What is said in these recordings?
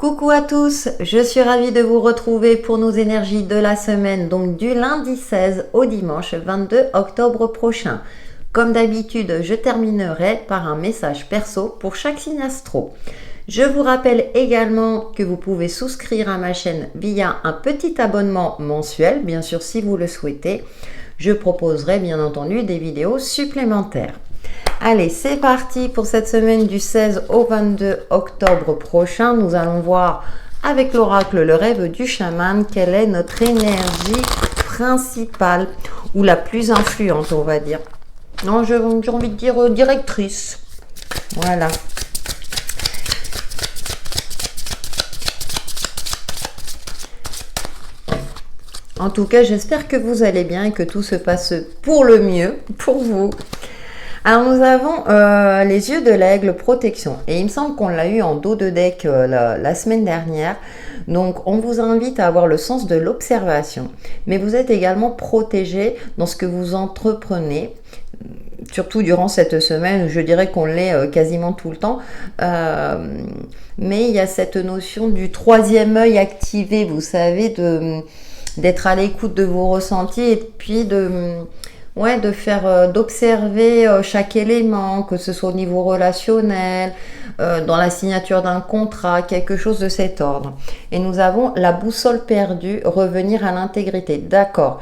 Coucou à tous, je suis ravie de vous retrouver pour nos énergies de la semaine, donc du lundi 16 au dimanche 22 octobre prochain. Comme d'habitude, je terminerai par un message perso pour chaque signe astro. Je vous rappelle également que vous pouvez souscrire à ma chaîne via un petit abonnement mensuel, bien sûr si vous le souhaitez. Je proposerai bien entendu des vidéos supplémentaires. Allez, c'est parti pour cette semaine du 16 au 22 octobre prochain. Nous allons voir avec l'oracle Le Rêve du Chaman quelle est notre énergie principale ou la plus influente, on va dire. Non, j'ai envie de dire directrice. Voilà. En tout cas, j'espère que vous allez bien et que tout se passe pour le mieux pour vous. Alors nous avons les yeux de l'aigle protection et il me semble qu'on l'a eu en dos de deck la semaine dernière. Donc on vous invite à avoir le sens de l'observation, mais vous êtes également protégé dans ce que vous entreprenez, surtout durant cette semaine, je dirais qu'on l'est quasiment tout le temps. Mais il y a cette notion du troisième œil activé, vous savez, d'être à l'écoute de vos ressentis et puis d'observer chaque élément, que ce soit au niveau relationnel, dans la signature d'un contrat, quelque chose de cet ordre. Et nous avons la boussole perdue, revenir à l'intégrité. D'accord.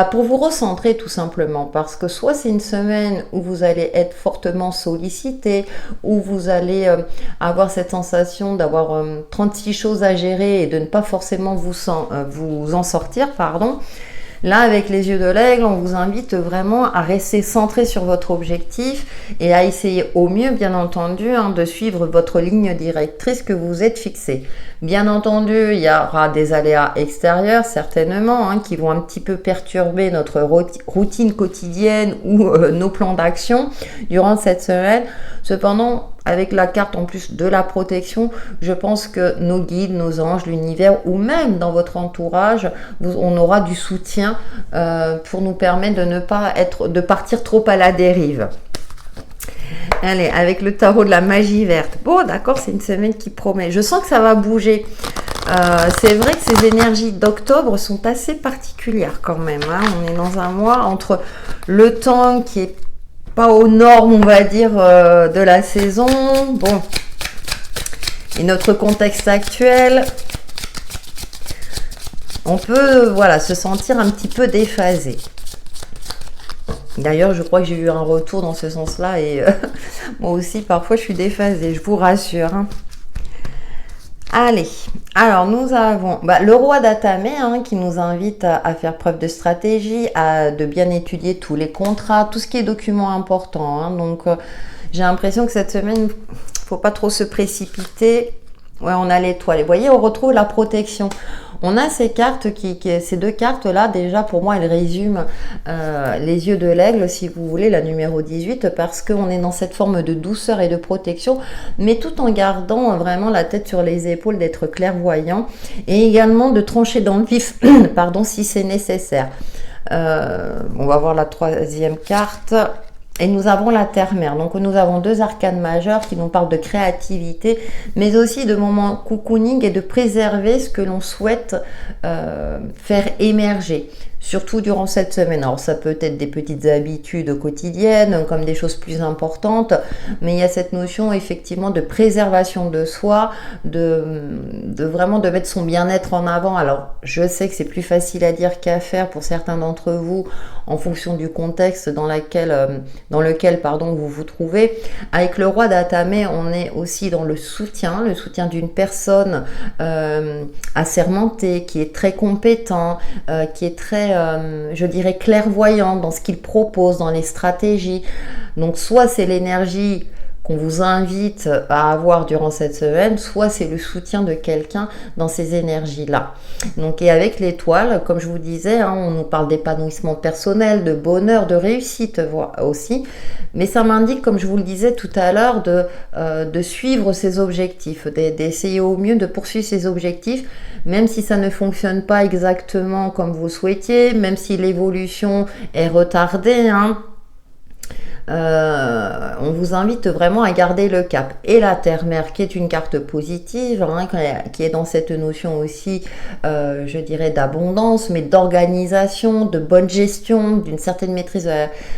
Pour vous recentrer tout simplement, parce que soit c'est une semaine où vous allez être fortement sollicité, où vous allez avoir cette sensation d'avoir 36 choses à gérer et de ne pas forcément vous en sortir, pardon. Là, avec les yeux de l'aigle, on vous invite vraiment à rester centré sur votre objectif et à essayer au mieux, bien entendu, de suivre votre ligne directrice que vous êtes fixée. Bien entendu, il y aura des aléas extérieurs, certainement, qui vont un petit peu perturber notre routine quotidienne ou nos plans d'action durant cette semaine. Cependant, avec la carte en plus de la protection, je pense que nos guides, nos anges, l'univers ou même dans votre entourage, on aura du soutien pour nous permettre de partir trop à la dérive. Allez, avec le tarot de la magie verte. Bon, d'accord, c'est une semaine qui promet. Je sens que ça va bouger. C'est vrai que ces énergies d'octobre sont assez particulières quand même. On est dans un mois entre le temps qui est pas aux normes, on va dire, de la saison. Bon. Et notre contexte actuel, on peut, se sentir un petit peu déphasé. D'ailleurs, je crois que j'ai eu un retour dans ce sens-là et moi aussi, parfois, je suis déphasée, je vous rassure. Allez, alors nous avons le roi d'Atamé qui nous invite à faire preuve de stratégie, de bien étudier tous les contrats, tout ce qui est document important. Donc, j'ai l'impression que cette semaine, faut pas trop se précipiter. Ouais, on a l'étoile. Vous voyez, on retrouve la protection. On a ces cartes ces deux cartes-là, déjà pour moi, elles résument les yeux de l'aigle, si vous voulez, la numéro 18, parce qu'on est dans cette forme de douceur et de protection, mais tout en gardant vraiment la tête sur les épaules, d'être clairvoyant, et également de trancher dans le vif, pardon, si c'est nécessaire. On va voir la troisième carte. Et nous avons la terre-mère. Donc, nous avons deux arcanes majeures qui nous parlent de créativité, mais aussi de moments cocooning et de préserver ce que l'on souhaite faire émerger, surtout durant cette semaine. Alors, ça peut être des petites habitudes quotidiennes, comme des choses plus importantes, mais il y a cette notion, effectivement, de préservation de soi, de vraiment de mettre son bien-être en avant. Alors, je sais que c'est plus facile à dire qu'à faire pour certains d'entre vous, en fonction du contexte dans lequel vous vous trouvez. Avec le roi d'Atamé, on est aussi dans le soutien d'une personne assermentée, qui est très compétent, qui est très, je dirais, clairvoyant dans ce qu'il propose, dans les stratégies. Donc, soit c'est l'énergie qu'on vous invite à avoir durant cette semaine, soit c'est le soutien de quelqu'un dans ces énergies-là. Donc, et avec l'étoile, comme je vous disais, on nous parle d'épanouissement personnel, de bonheur, de réussite aussi, mais ça m'indique, comme je vous le disais tout à l'heure, de suivre ses objectifs, d'essayer au mieux de poursuivre ses objectifs, même si ça ne fonctionne pas exactement comme vous souhaitiez, même si l'évolution est retardée, On vous invite vraiment à garder le cap. Et la Terre-Mère, qui est une carte positive, hein, qui est dans cette notion aussi, je dirais, d'abondance, mais d'organisation, de bonne gestion, d'une certaine maîtrise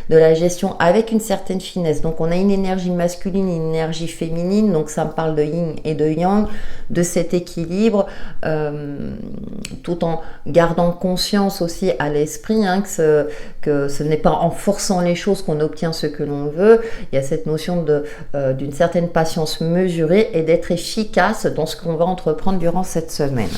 de la gestion avec une certaine finesse. Donc on a une énergie masculine, une énergie féminine, donc ça me parle de yin et de yang, de cet équilibre, tout en gardant conscience aussi à l'esprit, hein, que ce n'est pas en forçant les choses qu'on obtient ce que l'on veut. Il y a cette notion d'une certaine patience mesurée et d'être efficace dans ce qu'on va entreprendre durant cette semaine.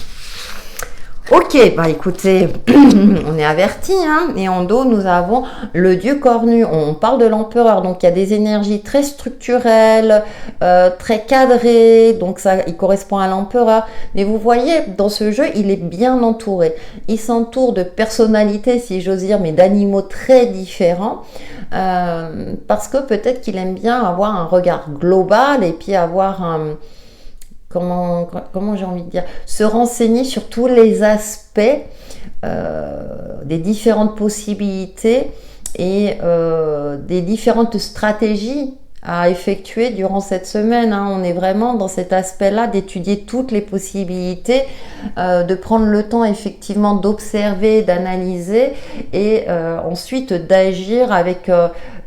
Ok, bah écoutez, on est averti, hein, et en dos, nous avons le dieu cornu. On parle de l'empereur, donc il y a des énergies très structurelles, très cadrées, donc ça, il correspond à l'empereur. Mais vous voyez, dans ce jeu, il est bien entouré. Il s'entoure de personnalités, si j'ose dire, mais d'animaux très différents, parce que peut-être qu'il aime bien avoir un regard global et puis avoir un... Comment j'ai envie de dire, se renseigner sur tous les aspects des différentes possibilités et des différentes stratégies à effectuer durant cette semaine, hein. On est vraiment dans cet aspect-là d'étudier toutes les possibilités, de prendre le temps effectivement d'observer, d'analyser et ensuite d'agir avec,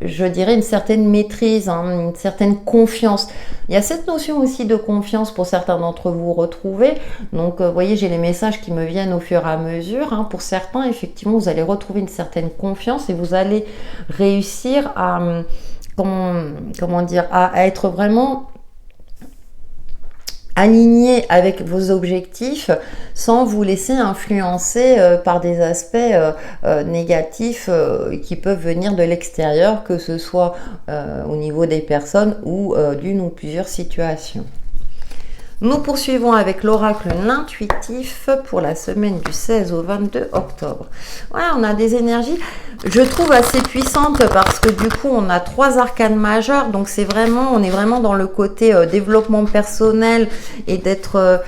je dirais, une certaine maîtrise, hein, une certaine confiance. Il y a cette notion aussi de confiance pour certains d'entre vous retrouvés. Donc, vous voyez, j'ai les messages qui me viennent au fur et à mesure, hein. Pour certains, effectivement, vous allez retrouver une certaine confiance et vous allez réussir à... comment dire, à être vraiment aligné avec vos objectifs sans vous laisser influencer par des aspects négatifs qui peuvent venir de l'extérieur, que ce soit au niveau des personnes ou d'une ou plusieurs situations. Nous poursuivons avec l'oracle l'intuitif pour la semaine du 16 au 22 octobre. Voilà, on a des énergies, je trouve, assez puissantes parce que du coup, on a 3 arcanes majeures. Donc, on est vraiment dans le côté développement personnel et d'être...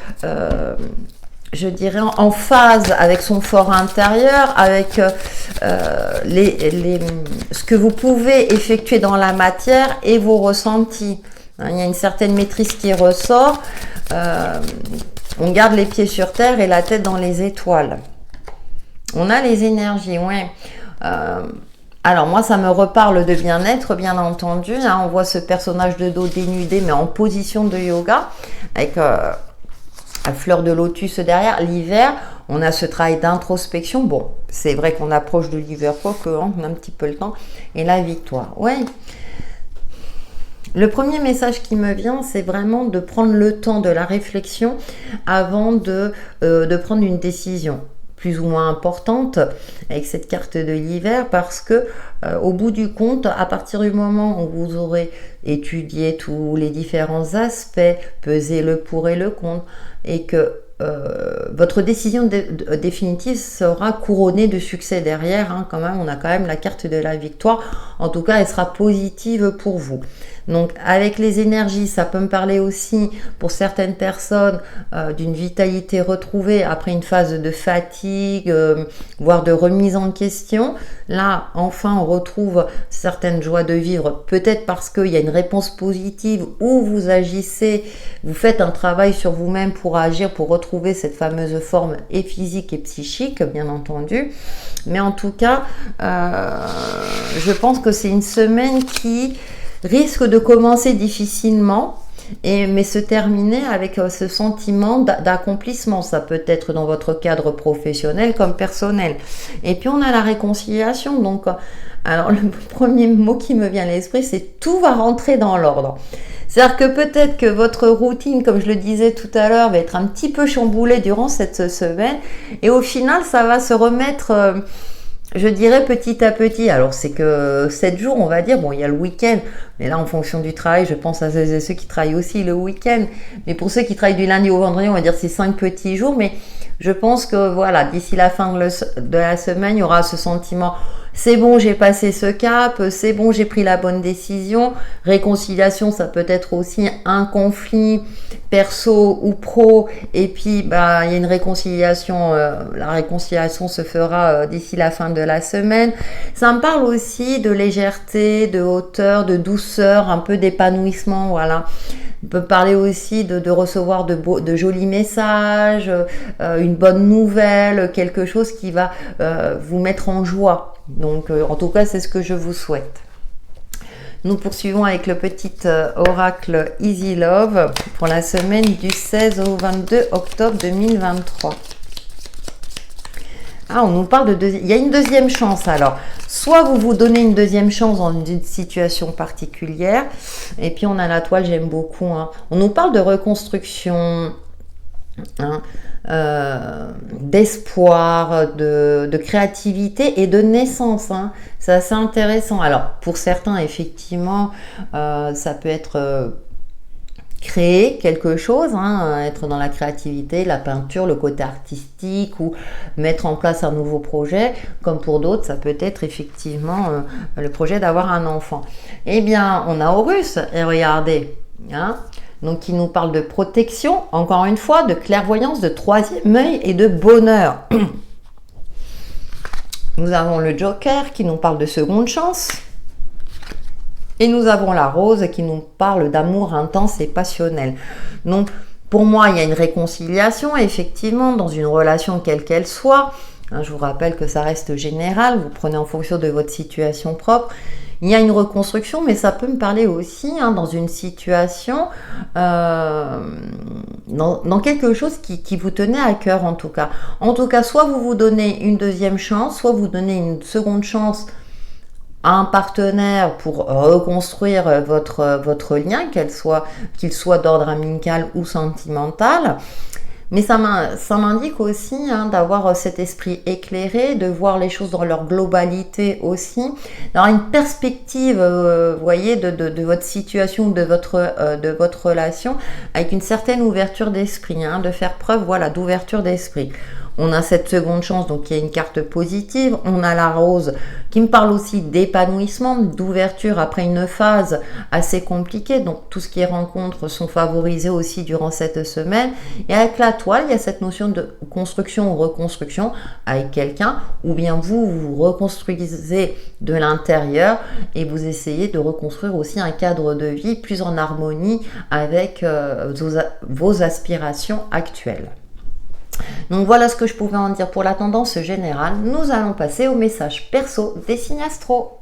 je dirais en phase avec son fort intérieur, avec ce que vous pouvez effectuer dans la matière et vos ressentis. Il y a une certaine maîtrise qui ressort. On garde les pieds sur terre et la tête dans les étoiles. On a les énergies, ouais. Alors moi, ça me reparle de bien-être, bien entendu, hein. On voit ce personnage de dos dénudé, mais en position de yoga, avec la fleur de lotus derrière. L'hiver, on a ce travail d'introspection. Bon, c'est vrai qu'on approche de l'hiver, quoique, hein, on a un petit peu le temps. Et la victoire, ouais. Le premier message qui me vient, c'est vraiment de prendre le temps de la réflexion avant de prendre une décision plus ou moins importante avec cette carte de l'hiver, parce que au bout du compte, à partir du moment où vous aurez étudié tous les différents aspects, pesé le pour et le contre, et que votre décision définitive sera couronnée de succès derrière, hein, quand même, on a quand même la carte de la victoire. En tout cas, elle sera positive pour vous. Donc, avec les énergies, ça peut me parler aussi pour certaines personnes d'une vitalité retrouvée après une phase de fatigue, voire de remise en question. Là, enfin, on retrouve certaines joies de vivre, peut-être parce qu'il y a une réponse positive où vous agissez, vous faites un travail sur vous-même pour agir, pour retrouver cette fameuse forme et physique et psychique, bien entendu. Mais en tout cas, je pense que c'est une semaine qui risque de commencer difficilement, mais se terminer avec ce sentiment d'accomplissement. Ça peut être dans votre cadre professionnel comme personnel. Et puis on a la réconciliation. Donc, alors le premier mot qui me vient à l'esprit, c'est tout va rentrer dans l'ordre. C'est-à-dire que peut-être que votre routine, comme je le disais tout à l'heure, va être un petit peu chamboulée durant cette semaine. Et au final, ça va se remettre... je dirais petit à petit. Alors, c'est que 7 jours, on va dire. Bon, il y a le week-end. Mais là, en fonction du travail, je pense à ceux qui travaillent aussi le week-end. Mais pour ceux qui travaillent du lundi au vendredi, on va dire c'est 5 petits jours. Mais je pense que, voilà, d'ici la fin de la semaine, il y aura ce sentiment c'est bon, j'ai passé ce cap, c'est bon, j'ai pris la bonne décision. Réconciliation, ça peut être aussi un conflit perso ou pro, et puis bah il y a une réconciliation, la réconciliation se fera d'ici la fin de la semaine. Ça me parle aussi de légèreté, de hauteur, de douceur, un peu d'épanouissement, voilà. On peut parler aussi de recevoir de jolis messages, une bonne nouvelle, quelque chose qui va vous mettre en joie. Donc en tout cas, c'est ce que je vous souhaite. Nous poursuivons avec le petit oracle Easy Love pour la semaine du 16 au 22 octobre 2023. Ah, on nous parle de il y a une deuxième chance alors. Soit vous vous donnez une deuxième chance dans une situation particulière. Et puis on a la toile, j'aime beaucoup. Hein. On nous parle de reconstruction, hein, d'espoir, de créativité et de naissance. Hein. C'est assez intéressant. Alors pour certains, effectivement, ça peut être... créer quelque chose, hein, être dans la créativité, la peinture, le côté artistique ou mettre en place un nouveau projet, comme pour d'autres, ça peut être effectivement le projet d'avoir un enfant. Eh bien, on a Horus, et regardez, hein, donc qui nous parle de protection, encore une fois, de clairvoyance, de troisième œil et de bonheur. Nous avons le Joker qui nous parle de seconde chance. Et nous avons la rose qui nous parle d'amour intense et passionnel. Donc, pour moi, il y a une réconciliation, effectivement, dans une relation quelle qu'elle soit. Je vous rappelle que ça reste général, vous prenez en fonction de votre situation propre. Il y a une reconstruction, mais ça peut me parler aussi dans une situation, dans quelque chose qui vous tenait à cœur en tout cas. En tout cas, soit vous vous donnez une deuxième chance, soit vous donnez une seconde chance à un partenaire pour reconstruire votre lien, qu'il soit d'ordre amical ou sentimental. Mais ça m'indique aussi d'avoir cet esprit éclairé, de voir les choses dans leur globalité aussi, d'avoir une perspective, vous voyez, de votre situation, de votre relation, avec une certaine ouverture d'esprit, de faire preuve, voilà, d'ouverture d'esprit. On a cette seconde chance, donc il y a une carte positive. On a la rose qui me parle aussi d'épanouissement, d'ouverture après une phase assez compliquée. Donc tout ce qui est rencontres sont favorisés aussi durant cette semaine. Et avec la toile, il y a cette notion de construction ou reconstruction avec quelqu'un, ou bien vous reconstruisez de l'intérieur et vous essayez de reconstruire aussi un cadre de vie plus en harmonie avec vos aspirations actuelles. Donc voilà ce que je pouvais en dire pour la tendance générale. Nous allons passer au message perso des signes astro.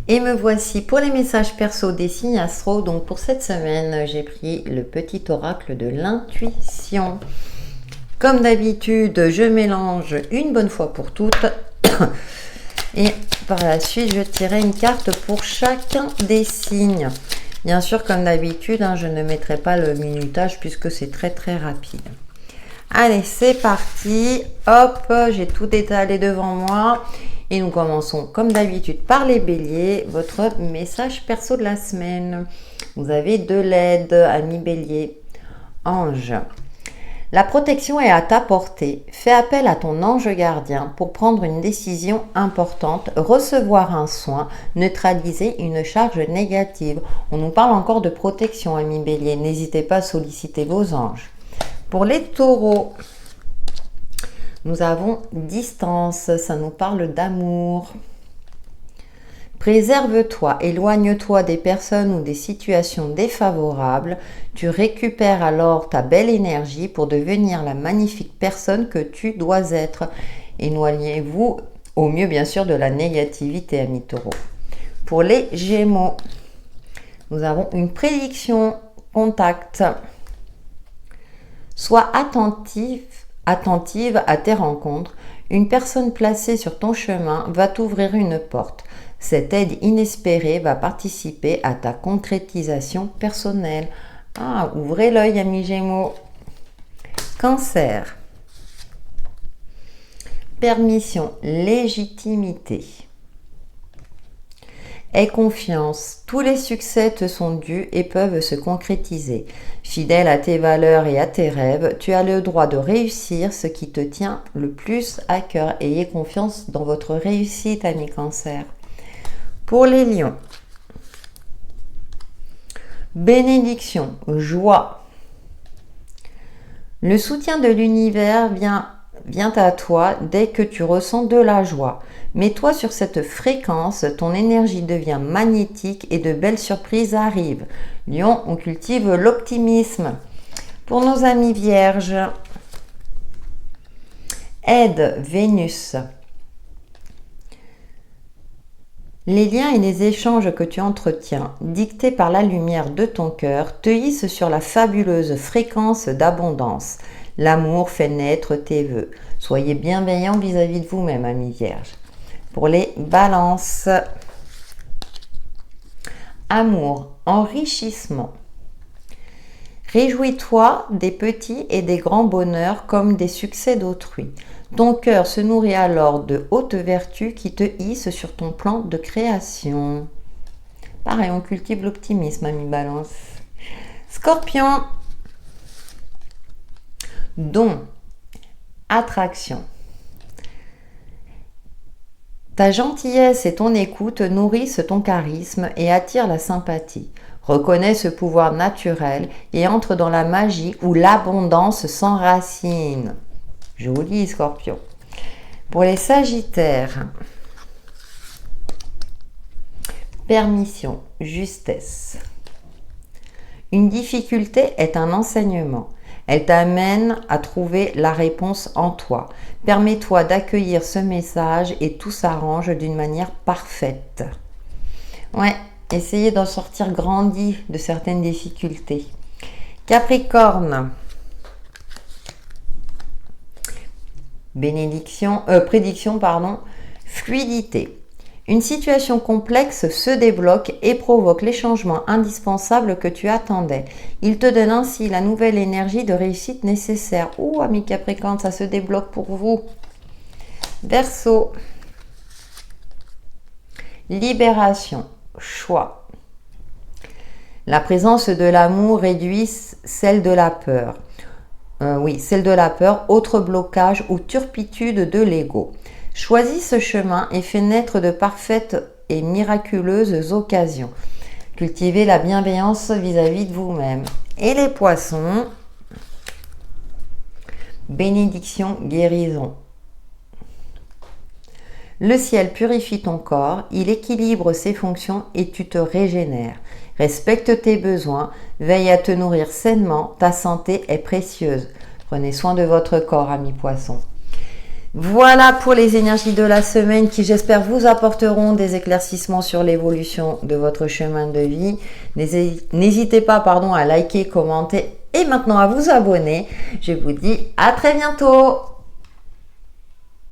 Et me voici pour les messages perso des signes astro. Donc pour cette semaine, j'ai pris le petit oracle de l'intuition. Comme d'habitude, je mélange une bonne fois pour toutes. Et par la suite, je tirerai une carte pour chacun des signes. Bien sûr, comme d'habitude, je ne mettrai pas le minutage puisque c'est très très rapide. Allez, c'est parti. Hop, j'ai tout étalé devant moi. Et nous commençons comme d'habitude par les béliers. Votre message perso de la semaine. Vous avez de l'aide, ami bélier. Ange. La protection est à ta portée. Fais appel à ton ange gardien pour prendre une décision importante, recevoir un soin, neutraliser une charge négative. On nous parle encore de protection, ami bélier. N'hésitez pas à solliciter vos anges. Pour les taureaux, nous avons distance. Ça nous parle d'amour. Préserve-toi, éloigne-toi des personnes ou des situations défavorables. Tu récupères alors ta belle énergie pour devenir la magnifique personne que tu dois être. Éloignez-vous au mieux bien sûr de la négativité, amis taureaux. Pour les gémeaux, nous avons une prédiction, contact. Sois attentive à tes rencontres. Une personne placée sur ton chemin va t'ouvrir une porte. Cette aide inespérée va participer à ta concrétisation personnelle. Ah, ouvrez l'œil, amis Gémeaux. Cancer. Permission, légitimité. Aie confiance, tous les succès te sont dus et peuvent se concrétiser. Fidèle à tes valeurs et à tes rêves, tu as le droit de réussir ce qui te tient le plus à cœur. Ayez confiance dans votre réussite, amis Cancer. Pour les lions, bénédiction, joie. Le soutien de l'univers vient à toi dès que tu ressens de la joie. Mets-toi sur cette fréquence, ton énergie devient magnétique et de belles surprises arrivent. Lion, on cultive l'optimisme. Pour nos amis vierges, aide, Vénus. Les liens et les échanges que tu entretiens, dictés par la lumière de ton cœur, te hissent sur la fabuleuse fréquence d'abondance. L'amour fait naître tes vœux. Soyez bienveillants vis-à-vis de vous-même, amis vierges. Pour les balances, amour, enrichissement. Réjouis-toi des petits et des grands bonheurs comme des succès d'autrui. Ton cœur se nourrit alors de hautes vertus qui te hissent sur ton plan de création. Pareil, on cultive l'optimisme, ami Balance. Scorpion. Don. Attraction. Ta gentillesse et ton écoute nourrissent ton charisme et attirent la sympathie. Reconnais ce pouvoir naturel et entre dans la magie où l'abondance s'enracine. Joli, Scorpion. Pour les Sagittaires, permission, justesse. Une difficulté est un enseignement. Elle t'amène à trouver la réponse en toi. Permets-toi d'accueillir ce message et tout s'arrange d'une manière parfaite. Ouais, essayez d'en sortir grandi de certaines difficultés. Capricorne. Prédiction, fluidité. Une situation complexe se débloque et provoque les changements indispensables que tu attendais. Il te donne ainsi la nouvelle énergie de réussite nécessaire. Ouh, ami Capricorne, ça se débloque pour vous. Verseau. Libération, choix. La présence de l'amour réduit celle de la peur. Celle de la peur, autre blocage ou turpitude de l'ego. Choisis ce chemin et fais naître de parfaites et miraculeuses occasions. Cultivez la bienveillance vis-à-vis de vous-même. Et les poissons, bénédiction, guérison. Le ciel purifie ton corps, il équilibre ses fonctions et tu te régénères. Respecte tes besoins, veille à te nourrir sainement, ta santé est précieuse. Prenez soin de votre corps, amis poissons. Voilà pour les énergies de la semaine qui, j'espère, vous apporteront des éclaircissements sur l'évolution de votre chemin de vie. N'hésitez pas à liker, commenter et maintenant à vous abonner. Je vous dis à très bientôt.